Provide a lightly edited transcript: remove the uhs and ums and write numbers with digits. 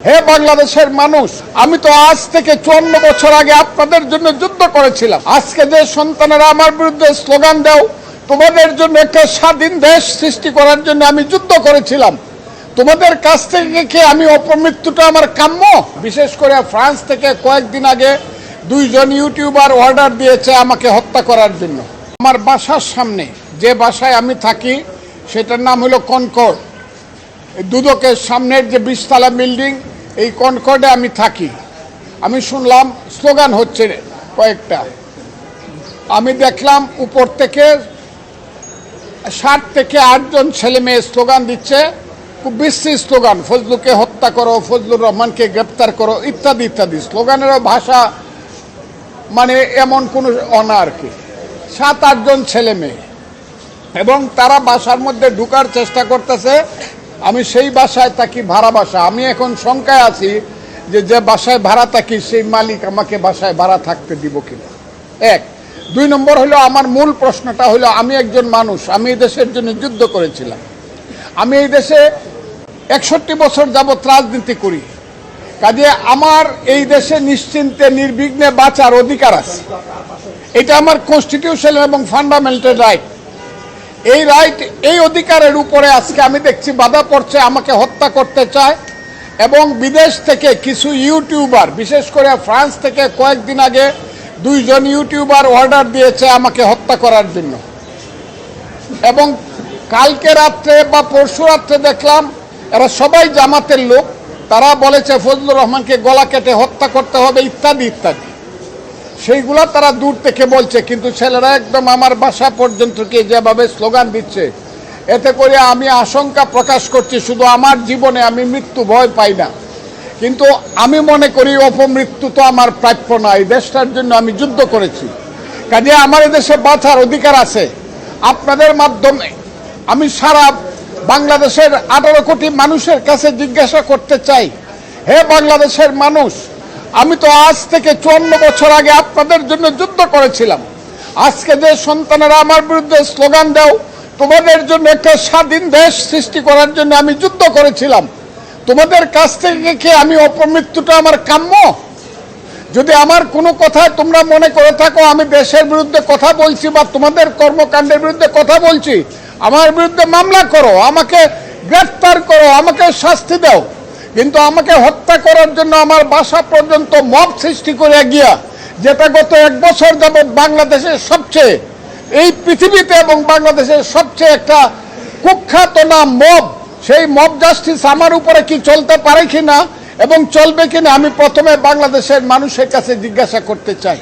হে বাংলাদেশের মানুষ, আমি তো আজ থেকে 54 বছর আগে আপনাদের জন্য যুদ্ধ করেছিলাম। আজকে যে সন্তানেরা আমার বিরুদ্ধে স্লোগান দাও, তোমাদের জন্য একটা স্বাধীন দেশ সৃষ্টি করার জন্য আমি যুদ্ধ করেছিলাম। তোমাদের কাছ থেকে কি আমি অপমৃত্যুটা আমার কাম্য? বিশেষ করে ফ্রান্স থেকে কয়েকদিন আগে 2 জন ইউটিউবার অর্ডার দিয়েছে আমাকে হত্যা করার জন্য। আমার বাসার সামনে যে বাসায় আমি থাকি সেটার নাম হলো কনকর্ড। দুদকের সামনের যে 20 তলা বিল্ডিং, এই কনকর্ডে আমি থাকি। আমি শুনলাম স্লোগান হচ্ছে কয়েকটা। আমি দেখলাম উপর থেকে 7 থেকে 8 জন ছেলে মেয়ে স্লোগান দিচ্ছে, খুব বিশ্রী স্লোগান। ফজলুকে হত্যা করো, ফজলুর রহমানকে গ্রেপ্তার করো, ইত্যাদি ইত্যাদি। স্লোগানেরও ভাষা মানে এমন কোনো অনা আর কি। 7-8 জন ছেলে মেয়ে, এবং তারা বাসার মধ্যে ঢুকার চেষ্টা করতেছে। আমি সেই বাসায় থাকি, ভাড়া বাসা। আমি এখন শঙ্কায় আছি যে বাসায় ভাড়া থাকি সেই মালিক আমাকে বাসায় ভাড়া থাকতে দিব কিনা। 1। 2 নম্বর হলো, আমার মূল প্রশ্নটা হলো, আমি একজন মানুষ, আমি এই দেশের জন্য যুদ্ধ করেছিলাম। আমি এই দেশে 61 বছর যাবৎ রাজনীতি করি। কাজে আমার এই দেশে নিশ্চিন্তে নির্বিঘ্নে বাঁচার অধিকার আছে। এটা আমার কনস্টিটিউশন এবং ফান্ডামেন্টাল রাইট। এই রাইট, এই অধিকারের উপরে আজকে আমি দেখছি বাধা পড়ছে, আমাকে হত্যা করতে চায়। এবং বিদেশ থেকে কিছু ইউটিউবার, বিশেষ করে ফ্রান্স থেকে কয়েকদিন আগে 2 জন ইউটিউবার অর্ডার দিয়েছে আমাকে হত্যা করার জন্য। এবং কালকে রাত্রে বা পরশু রাত্রে দেখলাম এরা সবাই জামাতের লোক। তারা বলেছে ফজলুর রহমানকে গলা কেটে হত্যা করতে হবে, ইত্যাদি ইত্যাদি। সেইগুলা তারা দূর থেকে বলছে, কিন্তু ছেলেরা একদম আমার বাসা পর্যন্ত গিয়ে যেভাবে স্লোগান দিচ্ছে, এতে করে আমি আশঙ্কা প্রকাশ করছি। শুধু আমার জীবনে আমি মৃত্যু ভয় পাই না, কিন্তু আমি মনে করি অপমৃত্যু তো আমার প্রাপ্য না। এই দেশটার জন্য আমি যুদ্ধ করেছি, কাজে আমার এই দেশে বাঁচার অধিকার আছে। আপনাদের মাধ্যমে আমি সারা বাংলাদেশের 18 কোটি মানুষের কাছে জিজ্ঞাসা করতে চাই, হে বাংলাদেশের মানুষ, আমি তো আজ থেকে 54 বছর আগে আপনাদের জন্য যুদ্ধ করেছিলাম। আজকে যে সন্তানেরা আমার বিরুদ্ধে স্লোগান দাও, তোমাদের জন্য একটা স্বাধীন দেশ সৃষ্টি করার জন্য আমি যুদ্ধ করেছিলাম। তোমাদের কাছ থেকে কি আমি অপমৃত্যুটা আমার কাম্য? যদি আমার কোনো কথায় তোমরা মনে করে থাকো আমি দেশের বিরুদ্ধে কথা বলছি বা তোমাদের কর্মকাণ্ডের বিরুদ্ধে কথা বলছি, আমার বিরুদ্ধে মামলা করো, আমাকে গ্রেফতার করো, আমাকে শাস্তি দাও। কিন্তু আমাকে হত্যা করার জন্য আমার বাসা পর্যন্ত মব সৃষ্টি করে গিয়া, যেটা গত 1 বছর যাবৎ বাংলাদেশের সবচেয়ে, এই পৃথিবীতে এবং বাংলাদেশের সবচেয়ে একটা কুখ্যাত নাম মব, সেই মব জাস্টিস আমার উপরে কি চলতে পারে কিনা এবং চলবে কিনা, আমি প্রথমে বাংলাদেশের মানুষের কাছে জিজ্ঞাসা করতে চাই।